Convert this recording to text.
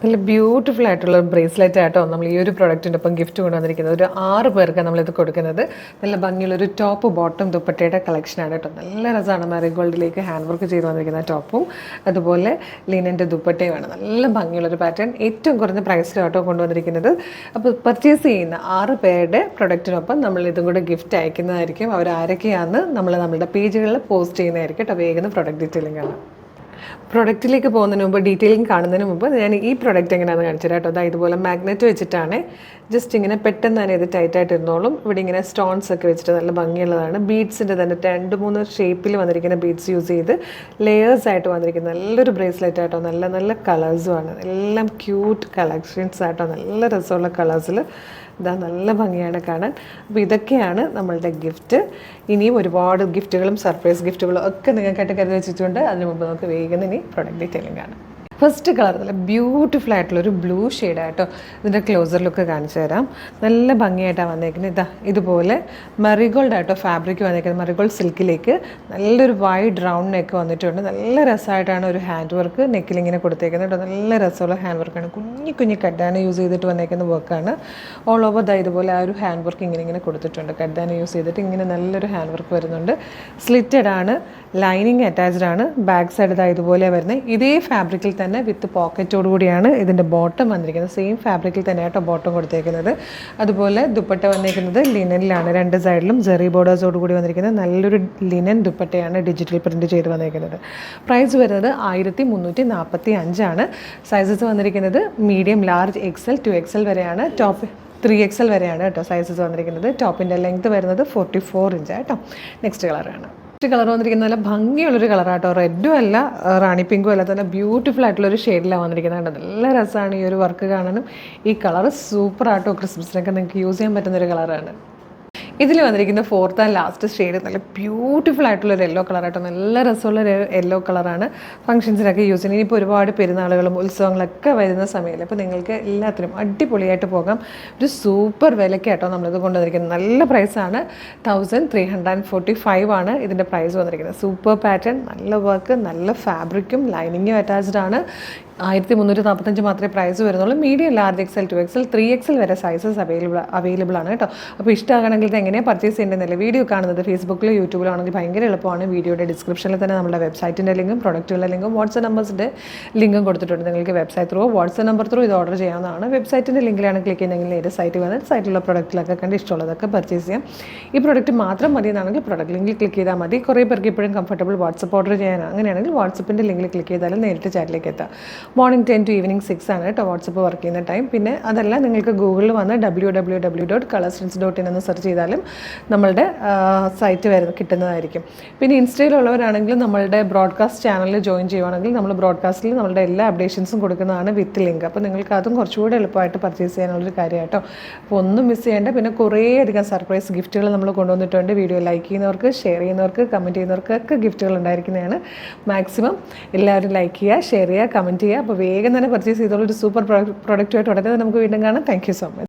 നല്ല ബ്യൂട്ടിഫുൾ ആയിട്ടുള്ള ബ്രേസ്ലെറ്റ് ആയിട്ടോ നമ്മൾ ഈ ഒരു പ്രൊഡക്റ്റിൻ്റെ ഒപ്പം ഗിഫ്റ്റ് കൊണ്ടുവന്നിരിക്കുന്നത്. ഒരു 6 പേർക്ക് നമ്മളിത് കൊടുക്കുന്നത്. നല്ല ഭംഗിയുള്ളൊരു ടോപ്പ് ബോട്ടം ദുപ്പട്ടയുടെ കളക്ഷനാണ് കേട്ടോ. നല്ല രസമാണ്. മാരിഗോൾഡിലേക്ക് ഹാൻഡ് വർക്ക് ചെയ്ത് വന്നിരിക്കുന്ന ടോപ്പും അതുപോലെ ലിനൻ്റെ ദുപ്പട്ടയുമാണ്. നല്ല ഭംഗിയുള്ളൊരു പാറ്റേൺ. ഏറ്റവും കുറഞ്ഞ പ്രൈസിലാട്ടോ കൊണ്ടുവന്നിരിക്കുന്നത്. അപ്പോൾ പർച്ചേസ് ചെയ്യുന്ന 6 പേരുടെ പ്രൊഡക്റ്റിനൊപ്പം നമ്മൾ ഇതും കൂടെ ഗിഫ്റ്റ് അയക്കുന്നതായിരിക്കും. അവരാരൊക്കെയാണെന്ന് നമ്മൾ നമ്മുടെ പേജുകളിൽ പോസ്റ്റ് ചെയ്യുന്നതായിരിക്കും കേട്ടോ. വേഗം പ്രൊഡക്റ്റ് ഡീറ്റെയിലിംഗ് ആണ്. പ്രൊഡക്റ്റിലേക്ക് പോകുന്നതിന് മുമ്പ് ഡീറ്റെയിലിംഗ് കാണുന്നതിന് മുമ്പ് ഞാൻ ഈ പ്രൊഡക്റ്റ് എങ്ങനെയാണെന്ന് കാണിച്ചു തരാം കേട്ടോ. അതായത് ഇതുപോലെ മാഗ്നറ്റ് വെച്ചിട്ടാണ്. ജസ്റ്റ് ഇങ്ങനെ പെട്ടെന്ന് തന്നെ ഇത് ടൈറ്റായിട്ട് ഇരുന്നോളും. ഇവിടെ ഇങ്ങനെ സ്റ്റോൺസ് ഒക്കെ വെച്ചിട്ട് നല്ല ഭംഗിയുള്ളതാണ്. ബീഡ്സിൻ്റെ തന്നെ 2-3 ഷേപ്പിൽ വന്നിരിക്കുന്ന ബീഡ്സ് യൂസ് ചെയ്ത് ലെയേഴ്സ് ആയിട്ട് വന്നിരിക്കുന്ന നല്ലൊരു ബ്രേസ്ലെറ്റ് ആയിട്ടോ. നല്ല നല്ല കളേഴ്സുമാണ്. എല്ലാം ക്യൂട്ട് കളക്ഷൻസ് ആയിട്ടോ. നല്ല രസമുള്ള കളേഴ്സിൽ ഇതാ നല്ല ഭംഗിയാണ് കാണാൻ. അപ്പോൾ ഇതൊക്കെയാണ് നമ്മളുടെ ഗിഫ്റ്റ്. ഇനിയും ഒരുപാട് ഗിഫ്റ്റുകളും സർപ്രൈസ് ഗിഫ്റ്റുകളും ഒക്കെ നിങ്ങൾക്കായിട്ട് കരുതി വെച്ചിട്ടുണ്ട്. അതിന് മുമ്പ് നമുക്ക് വേഗം ഇനി പ്രൊഡക്റ്റ് ഡീറ്റെയിലിംഗ് കാണാം. ഫസ്റ്റ് കളർ നല്ല ബ്യൂട്ടിഫുൾ ആയിട്ടുള്ളൊരു ബ്ലൂ ഷെയ്ഡായിട്ടോ. ഇതിൻ്റെ ക്ലോസർ ലുക്ക് കാണിച്ചു തരാം. നല്ല ഭംഗിയായിട്ടാണ് വന്നേക്കുന്നത്. ഇതുപോലെ മറിഗോൾഡ് ആയിട്ടോ ഫാബ്രിക് വന്നേക്കുന്നത്. മറിഗോൾഡ് സിൽക്കിലേക്ക് നല്ലൊരു വൈഡ് റൗണ്ട് നെക്ക് വന്നിട്ടുണ്ട്. നല്ല രസമായിട്ടാണ് ഒരു ഹാൻഡ് വർക്ക് നെക്കിലിങ്ങനെ കൊടുത്തേക്കുന്നത് കേട്ടോ. നല്ല രസമുള്ള ഹാൻഡ് വർക്കാണ്. കുഞ്ഞു കഡ്ഡാന യൂസ് ചെയ്തിട്ട് വന്നേക്കുന്ന വർക്കാണ്. ഓൾ ഓവർ ഇതുപോലെ ആ ഒരു ഹാൻഡ് വർക്ക് ഇങ്ങനെ കൊടുത്തിട്ടുണ്ട്. കഡ്ഡാന യൂസ് ചെയ്തിട്ട് ഇങ്ങനെ നല്ലൊരു ഹാൻഡ് വർക്ക് വരുന്നുണ്ട്. സ്ലിറ്റഡ് ആണ്. ലൈനിങ് അറ്റാച്ച്ഡ് ആണ്. ബാക്ക് സൈഡ് ഇതുപോലെ വരുന്നത്. ഇതേ ഫാബ്രിക്കിൽ തന്നെ വിത്ത് പോക്കറ്റോട് കൂടിയാണ് ഇതിൻ്റെ ബോട്ടം വന്നിരിക്കുന്നത്. സെയിം ഫാബ്രിക്കിൽ തന്നെയാട്ടോ ബോട്ടം കൊടുത്തേക്കുന്നത്. അതുപോലെ ദുപ്പട്ട വന്നിരിക്കുന്നത് ലിനനിലാണ്. 2 സൈഡിലും ജെറി ബോർഡേഴ്സോട് കൂടി വന്നിരിക്കുന്നത് നല്ലൊരു ലിനൻ ദുപ്പട്ടയാണ് ഡിജിറ്റൽ പ്രിൻറ്റ് ചെയ്ത് വന്നിരിക്കുന്നത്. പ്രൈസ് വരുന്നത് 1345 സൈസസ് വന്നിരിക്കുന്നത് മീഡിയം, ലാർജ്, XL, 2XL വരെയാണ്. ടോപ്പ് 3XL വരെയാണ് കേട്ടോ സൈസസ് വന്നിരിക്കുന്നത്. ടോപ്പിൻ്റെ ലെങ്ത് വരുന്നത് 44 ഇഞ്ച് കേട്ടോ. നെക്സ്റ്റ് കളറാണ്. കളർ വന്നിരിക്കുന്നത് നല്ല ഭംഗിയുള്ളൊരു കളറാട്ടോ. റെഡും അല്ല റാണി പിങ്കും അല്ല, തന്നെ ബ്യൂട്ടിഫുൾ ആയിട്ടുള്ളൊരു ഷെയ്ഡിലാണ് വന്നിരിക്കുന്നത്. നല്ല രസമാണ് ഈ ഒരു വർക്ക് കാണാനും. ഈ കളർ സൂപ്പറാട്ടോ. ക്രിസ്മസിനൊക്കെ നിങ്ങൾക്ക് യൂസ് ചെയ്യാൻ പറ്റുന്നൊരു കളറാണ്. ഇതിൽ വന്നിരിക്കുന്ന 4th ആൻഡ് ലാസ്റ്റ് ഷെയ്ഡ് നല്ല ബ്യൂട്ടിഫുൾ ആയിട്ടുള്ളൊരു യെല്ലോ കളറായിട്ടോ. നല്ല രസമുള്ളൊരു യെല്ലോ കളറാണ്. ഫംഗ്ഷൻസിനൊക്കെ യൂസ് ചെയ്യുന്നത്. ഇനിയിപ്പോൾ ഒരുപാട് പെരുന്നാളുകളും ഉത്സവങ്ങളൊക്കെ വരുന്ന സമയത്ത് അപ്പോൾ നിങ്ങൾക്ക് എല്ലാത്തിനും അടിപൊളിയായിട്ട് പോകാം. ഒരു സൂപ്പർ വിലയ്ക്കാട്ടോ നമ്മളിത് കൊണ്ടുവന്നിരിക്കുന്നത്. നല്ല പ്രൈസാണ്. 1345 ഇതിൻ്റെ പ്രൈസ് വന്നിരിക്കുന്നത്. സൂപ്പർ പാറ്റേൺ, നല്ല വർക്ക്, നല്ല ഫാബ്രിക്കും ലൈനിങ്ങും അറ്റാച്ച്ഡ് ആണ്. 1345 മാത്രമേ പ്രൈസ് വരുന്നുള്ളൂ. Medium, large, XL, 2XL, 3XL വരെ സൈസസ് അവൈലബിൾ ആണ് കേട്ടോ. അപ്പോൾ ഇഷ്ടമാകണമെങ്കിൽ ഇത് എങ്ങനെയാണ് പർച്ചേസ് ചെയ്യേണ്ടതെന്നില്ല. വീഡിയോ കാണുന്നത് ഫേസ്ബുക്കിലോ യൂട്യൂബിലോ ആണെങ്കിൽ ഭയങ്കര എളുപ്പമാണ്. വീഡിയോയുടെ ഡിസ്ക്രിപ്ഷനിൽ തന്നെ നമ്മുടെ വെബ്സൈറ്റിൻ്റെ ലിങ്കും പ്രൊഡക്റ്റുകളുടെ ലിങ്കും വാട്സ്ആപ്പ് നമ്പേഴ്സിൻ്റെ ലിങ്കും കൊടുത്തിട്ടുണ്ട്. നിങ്ങൾക്ക് website through WhatsApp number through ഇത് ഓർഡർ ചെയ്യാവുന്നതാണ്. വെബ്സൈറ്റിൻ്റെ ലിങ്കിലാണ് ക്ലിക്ക് ചെയ്യുന്നതെങ്കിൽ ഏത് സൈറ്റിൽ വന്ന് സൈറ്റിലുള്ള പ്രൊഡക്റ്റിലൊക്കെ കണ്ട് ഇഷ്ടമുള്ളതൊക്കെ പർച്ചേസ് ചെയ്യാം. ഈ പ്രൊഡക്റ്റ് മാത്രം മതി എന്നാണെങ്കിൽ പ്രൊഡക്റ്റ് ലിങ്കിൽ ക്ലിക്ക് ചെയ്താൽ മതി. കുറേ പേർക്ക് ഇപ്പോഴും കംഫർട്ടബിൾ വാട്സ്ആപ്പ് ഓർഡർ ചെയ്യാനാണ്. അങ്ങനെയാണെങ്കിൽ വാട്സപ്പിൻ്റെ ലിങ്കിൽ ക്ലിക്ക് ചെയ്താലും നേരിട്ട് ചാറ്റിലേക്ക് എത്താം. മോർണിംഗ് 10 to evening 6 ആണ് കേട്ടോ വാട്സപ്പ് വർക്ക് ചെയ്യുന്ന ടൈം. പിന്നെ അതല്ല, നിങ്ങൾക്ക് ഗൂഗിളിൽ വന്ന് www.colorsense.in എന്ന് സെർച്ച് ചെയ്താലും നമ്മളുടെ സൈറ്റ് കിട്ടുന്നതായിരിക്കും. പിന്നെ ഇൻസ്റ്റയിലുള്ളവരാണെങ്കിൽ നമ്മളുടെ ബ്രോഡ്കാസ്റ്റ് ചാനലിൽ ജോയിൻ ചെയ്യുവാണെങ്കിൽ നമ്മൾ ബ്രോഡ്കാസ്റ്റിൽ നമ്മളുടെ എല്ലാ അപ്ഡേഷൻസും കൊടുക്കുന്നതാണ് വിത്ത് ലിങ്ക്. അപ്പോൾ നിങ്ങൾക്ക് അതും കുറച്ചുകൂടെ എളുപ്പമായിട്ട് പർച്ചേസ് ചെയ്യാനുള്ളൊരു കാര്യം കേട്ടോ. അപ്പോൾ ഒന്നും മിസ് ചെയ്യേണ്ട. പിന്നെ കുറേയധികം സർപ്രൈസ് ഗിഫ്റ്റുകൾ നമ്മൾ കൊണ്ടുവന്നിട്ടുണ്ട്. വീഡിയോ ലൈക്ക് ചെയ്യുന്നവർക്ക്, ഷെയർ ചെയ്യുന്നവർക്ക്, കമൻറ്റ് ചെയ്യുന്നവർക്കൊക്കെ ഗിഫ്റ്റുകൾ ഉണ്ടായിരിക്കുന്നതാണ്. മാക്സിമം എല്ലാവരും ലൈക്ക് ചെയ്യുക, ഷെയർ ചെയ്യുക, കമൻറ്റ് ചെയ്യുക. അപ്പോൾ വേഗം തന്നെ പർച്ചേസ് ചെയ്തോളൂ. ഒരു സൂപ്പർ പ്രൊഡക്റ്റുമായിട്ട് ഉടനെ നമുക്ക് വീണ്ടും കാണാം. Thank you so much.